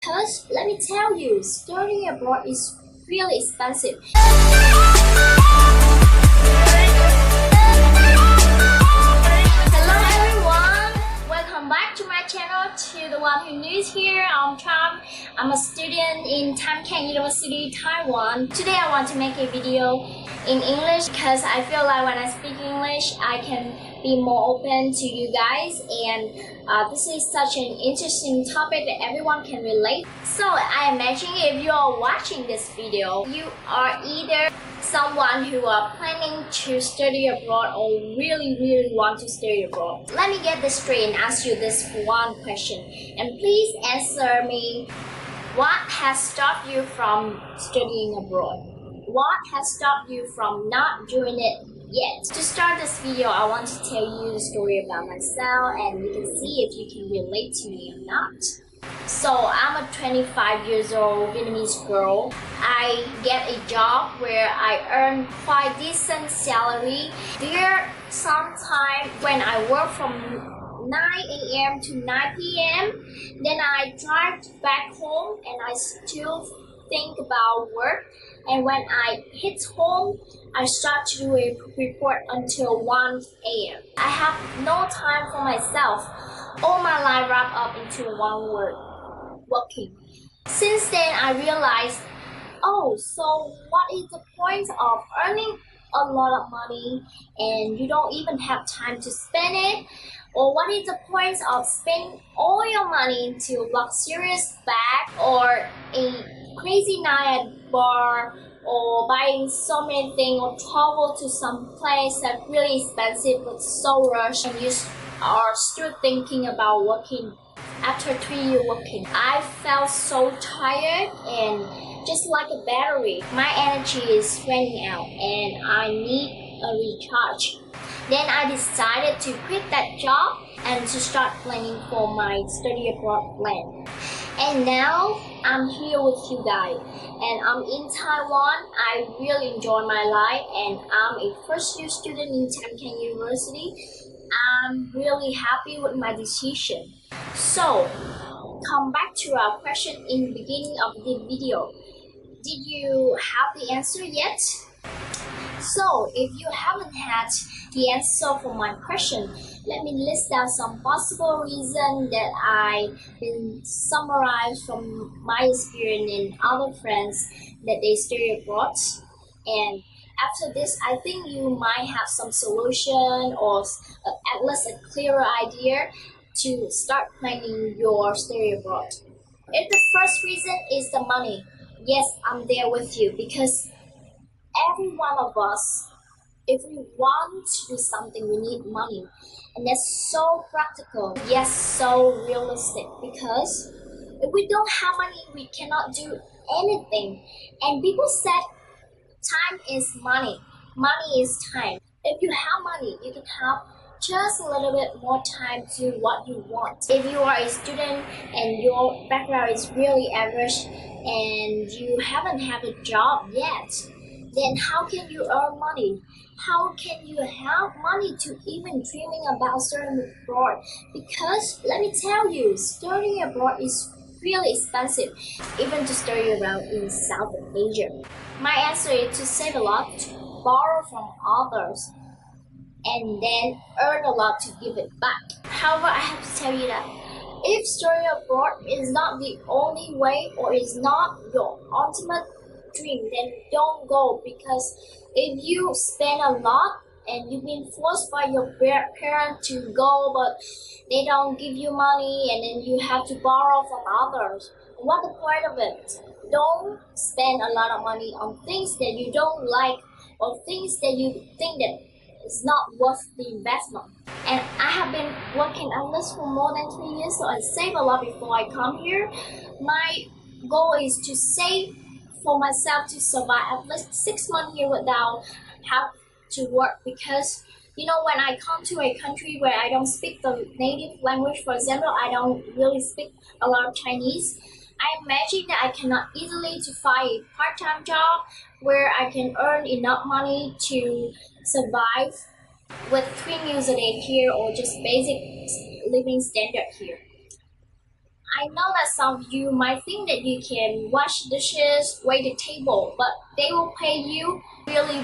Because let me tell you, studying abroad is really expensive. Hello everyone, welcome back to my channel. To the one who new is here, I'm Trâm. I'm a student in KHôNG University, Taiwan. Today I want to make a video in English because I feel like when I speak English, I can be more open to you guys, and this is such an interesting topic that everyone can relate. So I imagine if you are watching this video, you are either someone who are planning to study abroad or really want to study abroad. Let me get this straight and ask you this one question, and please answer me. What has stopped you from studying abroad? What has stopped you from not doing it yet? To start this video, I want to tell you a story about myself, and you can see if you can relate to me or not. So I'm a 25 years old Vietnamese girl. I get a job where I earn quite decent salary. There sometimes when I work from 9 a.m. to 9 p.m. Then I drive back home and I still think about work. And when I hit home, I start to do a report until 1 a.m. I have no time for myself. All my life wrapped up into one word: working. Since then, I realized, oh, so what is the point of earning a lot of money and you don't even have time to spend it? Or what is the point of spending all your money into luxurious bag or a crazy night at bar, or buying so many things, or travel to some place that's really expensive but so rushed, and you are still thinking about working? After 3 years working, I felt so tired and just like a battery. My energy is running out and I need a recharge. Then I decided to quit that job and to start planning for my study abroad plan. And now I'm here with you guys, and I'm in Taiwan. I really enjoy my life, and I'm a first year student in KHôNG University. I'm really happy with my decision. So, come back to our question in the beginning of the video. Did you have the answer yet? So, if you haven't had the answer for my question, let me list out some possible reasons that I been summarized from my experience and other friends that they study abroad. And after this, I think you might have some solution or at least a clearer idea to start planning your study abroad. If the first reason is the money, yes, I'm there with you, because every one of us, if we want to do something, we need money. And that's so practical, yes, so realistic, because if we don't have money, we cannot do anything. And people said time is money. Money is time. If you have money, you can have just a little bit more time to do what you want. If you are a student and your background is really average and you haven't had a job yet, then how can you earn money? How can you have money to even dreaming about studying abroad? Because let me tell you, studying abroad is really expensive, even to study around in South Asia. My answer is to save a lot, borrow from others, and then earn a lot to give it back. However, I have to tell you that if studying abroad is not the only way, or is not your ultimate dream, then don't go. Because if you spend a lot and you've been forced by your parents to go, but they don't give you money, and then you have to borrow from others, what's the point of it? Don't spend a lot of money on things that you don't like, or things that you think that is not worth the investment. And I have been working on this for more than 3 years, so I save a lot before I come here. My goal is to save for myself to survive at least 6 months here without have to work, because you know, when I come to a country where I don't speak the native language, for example, I don't really speak a lot of Chinese, I imagine that I cannot easily to find a part-time job where I can earn enough money to survive with 3 meals a day here, or just basic living standard here. I know that some of you might think that you can wash dishes, wait the table, but they will pay you really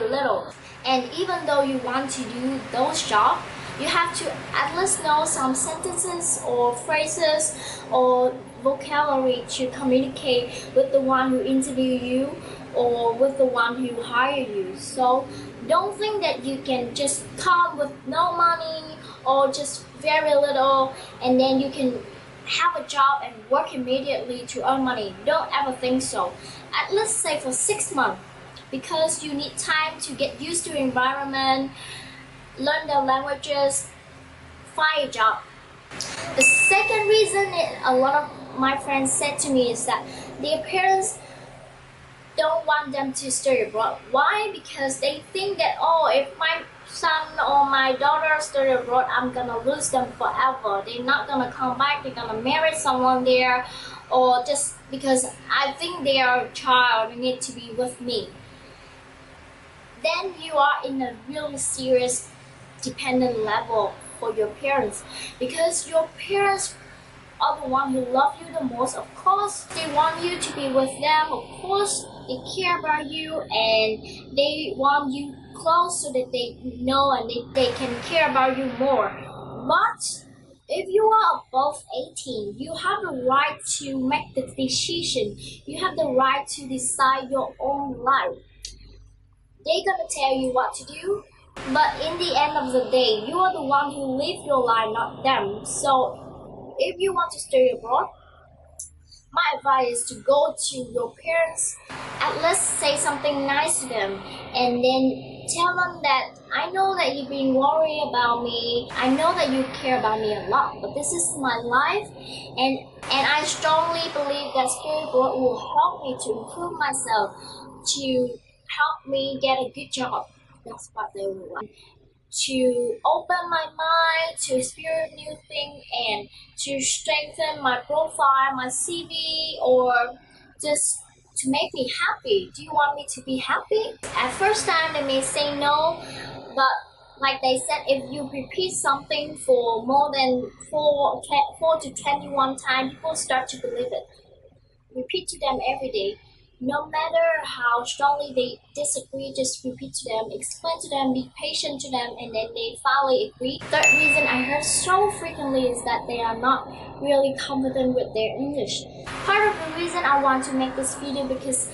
little. And even though you want to do those jobs, you have to at least know some sentences or phrases or vocabulary to communicate with the one who interview you or with the one who hire you. So don't think that you can just come with no money or just very little and then you can have a job and work immediately to earn money. Don't ever think so. At least say for 6 months, because you need time to get used to the environment, learn the languages, find a job. The second reason a lot of my friends said to me is that their parents don't want them to study abroad. Why? Because they think that, oh, if my son or my daughter study abroad, I'm gonna lose them forever. They're not gonna come back, they're gonna marry someone there, or just because I think they are a child, they need to be with me. Then you are in a really serious dependent level for your parents, because your parents are the one who love you the most. Of course, they want you to be with them. Of course, they care about you and they want you close so that they know and they can care about you more. But if you are above 18, you have the right to make the decision. You have the right to decide your own life. They're gonna tell you what to do, but in the end of the day, you are the one who live your life, not them. So if you want to study abroad, my advice is to go to your parents, at least say something nice to them, and then tell them that I know that you've been worried about me, I know that you care about me a lot, but this is my life, and I strongly believe that study abroad will help me to improve myself, to help me get a good job. That's what they would want. To open my mind, to experience new things, and to strengthen my profile, my CV, or just to make me happy. Do you want me to be happy? At first time, they may say no, but like they said, if you repeat something for more than 4 to 21 times, people start to believe it. Repeat to them every day. No matter how strongly they disagree, just repeat to them, explain to them, be patient to them, and then they finally agree. Third reason I heard so frequently is that they are not really confident with their English. Part of the reason I want to make this video because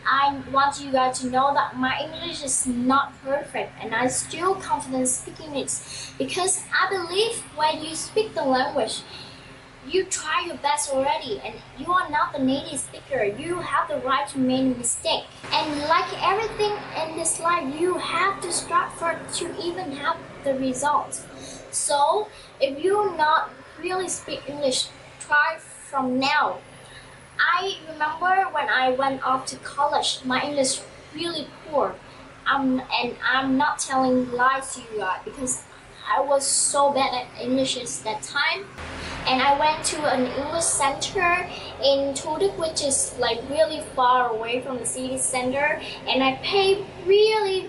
I want you guys to know that my English is not perfect and I'm still confident speaking it, because I believe when you speak the language, you try your best already and you are not the native speaker. You have the right to make a mistake. And like everything in this life, you have to start first to even have the results. So if you not really speak English, try from now. I remember when I went off to college, my English really poor. And I'm not telling lies to you guys because I was so bad at English at that time. And I went to an English center in Thủ Đức, which is like really far away from the city center. And I paid really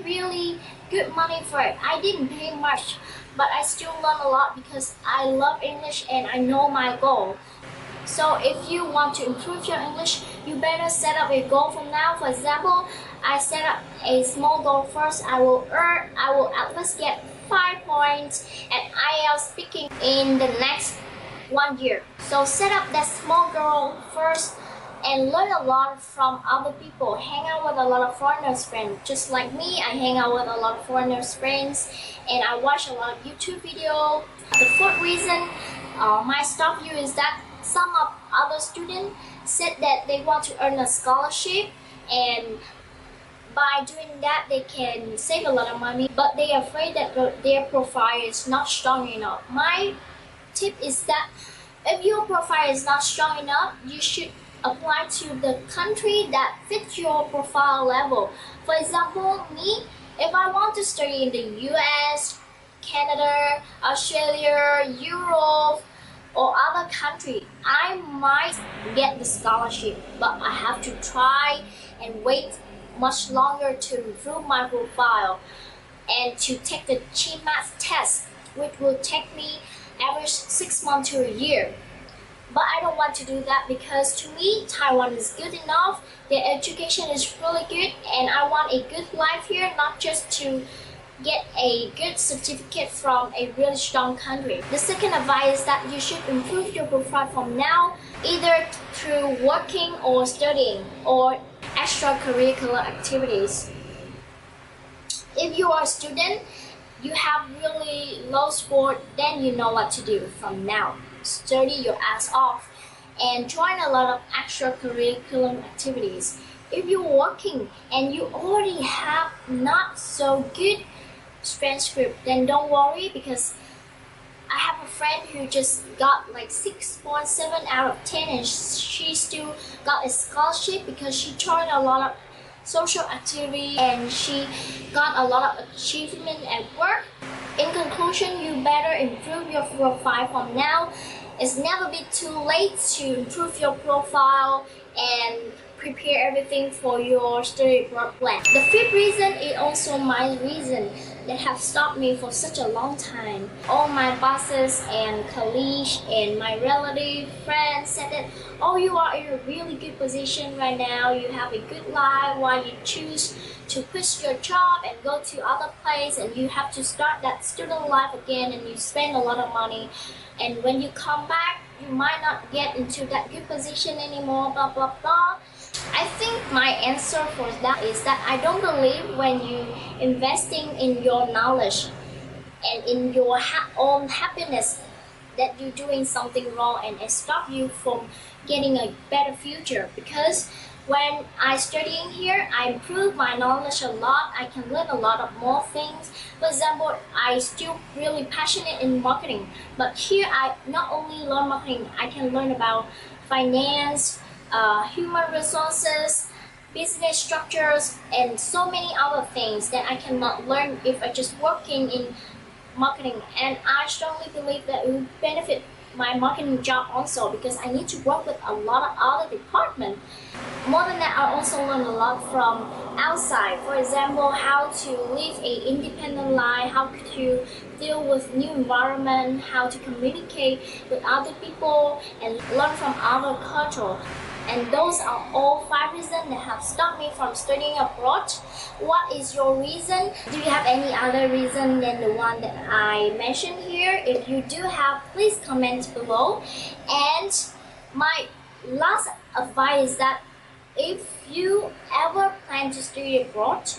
good money for it. I didn't pay much, but I still learned a lot because I love English and I know my goal. So if you want to improve your English, you better set up a goal from now. For example, I set up a small goal first. I will at least get 5 points at IELTS speaking in the next 1 year. So set up that small goal first and learn a lot from other people. Hang out with a lot of foreigners friends. Just like me, I hang out with a lot of foreigners friends and I watch a lot of YouTube videos. The fourth reason might stop you is that some of other students said that they want to earn a scholarship, and by doing that they can save a lot of money, but they are afraid that their profile is not strong enough. My tip is that if your profile is not strong enough, you should apply to the country that fits your profile level. For example, me, if I want to study in the US, Canada, Australia, Europe, or other country, I might get the scholarship, but I have to try and wait much longer to improve my profile and to take the GMAT test, which will take me average 6 months to a year. But I don't want to do that because to me, Taiwan is good enough. Their education is really good and I want a good life here, not just to get a good certificate from a really strong country. The second advice is that you should improve your profile from now, either through working or studying or extracurricular activities. If you are a student, you have really low score, then you know what to do from now. Study your ass off and join a lot of extracurricular activities. If you're working and you already have not so good transcript, then don't worry because I have a friend who just got like 6.7 out of 10 and she still got a scholarship because she joined a lot of social activity and she got a lot of achievement at work. In conclusion, you better improve your profile from now. It's never been too late to improve your profile and prepare everything for your study abroad plan. The fifth reason is also my reason that have stopped me for such a long time. All my bosses and colleagues and my relative friends said that, oh, you are in a really good position right now, you have a good life, why you choose to quit your job and go to other place and you have to start that student life again and you spend a lot of money, and when you come back you might not get into that good position anymore, blah blah blah. I think my answer for that is that I don't believe when you investing in your knowledge and in your own happiness that you're doing something wrong and it stop you from getting a better future. Because when I studying here, I improve my knowledge a lot. I can learn a lot of more things. For example, I still really passionate in marketing, but here I not only learn marketing, I can learn about finance, human resources, business structures, and so many other things that I cannot learn if I just working in marketing. And I strongly believe that it will benefit my marketing job also because I need to work with a lot of other departments. More than that, I also learn a lot from outside. For example, how to live an independent life, how to deal with new environment, how to communicate with other people, and learn from other culture. And those are all 5 reasons that have stopped me from studying abroad. What is your reason? Do you have any other reason than the one that I mentioned here? If you do have, please comment below. And my last advice is that if you ever plan to study abroad,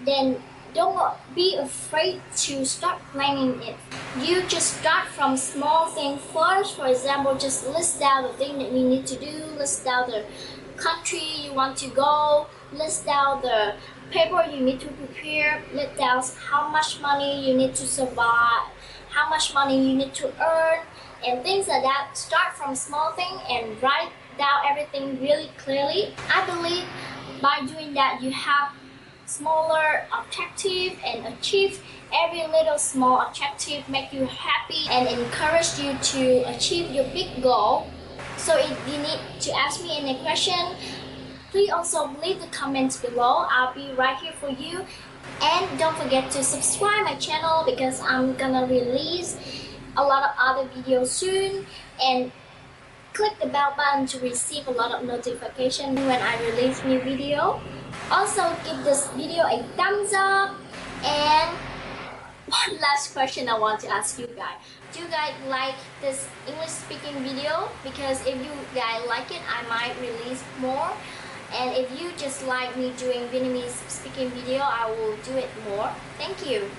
then don't be afraid to start planning it. You just start from small things first. For example, just list down the thing that you need to do, list down the country you want to go, list down the paper you need to prepare, list down how much money you need to survive, how much money you need to earn, and things like that. Start from small things and write down everything really clearly. I believe by doing that you have smaller objective and achieve every little small objective, make you happy and encourage you to achieve your big goal. So if you need to ask me any question, please also leave the comments below. I'll be right here for you. And don't forget to subscribe my channel because I'm gonna release a lot of other videos soon, and click the bell button to receive a lot of notifications when I release new video. Also give this video a thumbs up. And one last question I want to ask you guys. Do you guys like this English speaking video? Because if you guys like it, I might release more. And if you just like me doing Vietnamese speaking video, I will do it more. Thank you.